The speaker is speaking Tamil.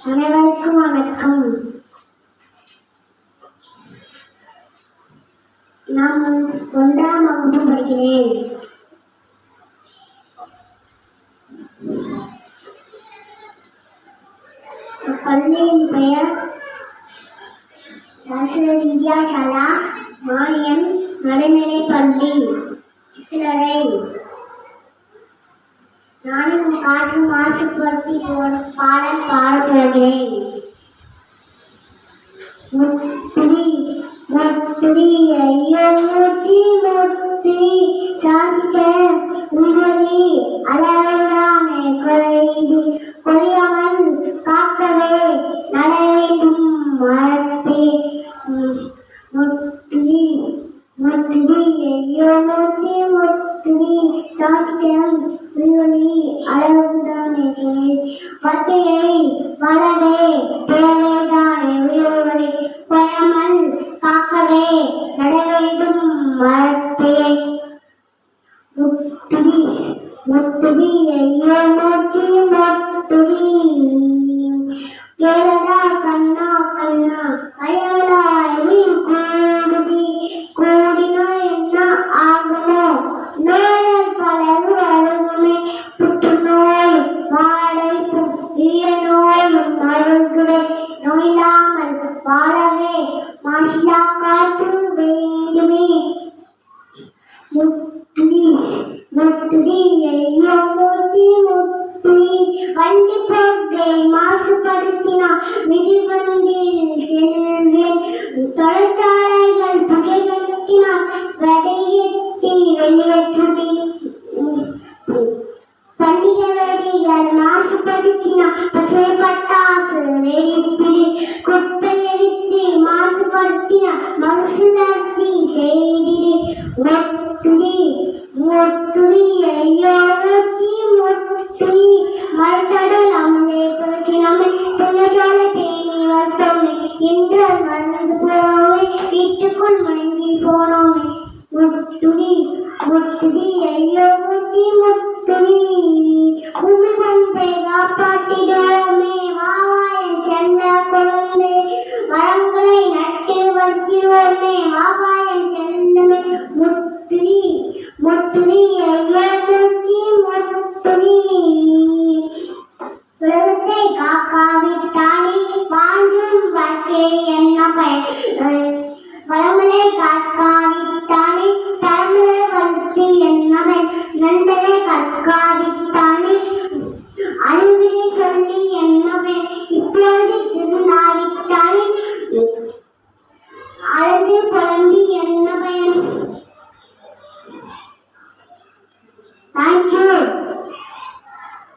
அனைவருக்கும் வணக்கம். நான் 1ஆம் வகுப்பு படிக்கிறேன். பள்ளியின் பெயர் சரஸ்வதி வித்யாசாலா மானியம் நடுநிலைப் பள்ளி சிக்கலரை. நானும் காற்று மாசுபடுத்தி பாடல் பாடப்போகிறேன். முத்துரி முத்துரி ஐயோ மூச்சி முத்துரி சாசிக்க உயிரி அளவிலானே குறைது கொடியாமல் காக்கவே நடையும் மரப்பே. முத்துரி முத்துரி ஐயோ மூச்சி முத்துரி சாசிக்க உயிரி அளவுதானே பத்தையை வளரே தேவைதானே உயிரோடு கொயாமல் காக்கவே நட வேண்டும் மரத்தையை. முத்துரி முத்துரி ஐயோ மூச்சி முத்துரி கேளடா கண்ணா கண்ணா கயலாய் கூடுதி கூடினா என்ன ஆகுமோ நோய் பலவு அழுகுமே புற்றுநோய் வாழைப்பும் இய நோயும் அழுகுவே நோயில்லாமல் வாழவே மாசிலா காற்று வேண்டுமே. முத்துரி முத்துரி ஐயோ மூச்சி முத்துரி வண்டி போக்கை மாசுபடுத்தினால் மிதிவண்டியில் செல்வேன். தொழிற்சாலைகள் புகை கட்டினால் வடைகட்டி வெளியேற்றுமே. பண்டிகை வெடிகள் மாசுபடுத்தினால் பசுமை பட்டாசு வெடிப்பிடி குப்பை எரித்து மாசுபடுத்தினால் மறுசுழற்சி செய்திடு. முத்துரி முத்துரி ஐயோ மூச்சி முத்துரி மரத்தடல் அம்மே புரட்சி நம்மை புண்ணசாலை பேணி வளர்த்தோமே இன்று மறந்து போனோமே வீட்டுக்குள் மயங்கி போனோமே. முத்துரி முத்துரி ஐயோ மூச்சி முத்துரி பூமி பண்பை காப்பாற்றிடோமே வாவாயன் சென்ற குழந்தை மரங்களை நட்டு வளர்க்கிறோமே வாவாயன் சென்றமே. முத்துரி முத்துரி ஐயோ மூச்சி முத்துரி உலகத்தை காக்காவிட்டாலே வாழ்வும் வாழ்க்கை என்ன பயன் வளங்களை காக்காவிட்டாலே தலைமுறை வளர்த்து என்ன பயன் நல்லதை கற்காவிட்டாலே அழிவு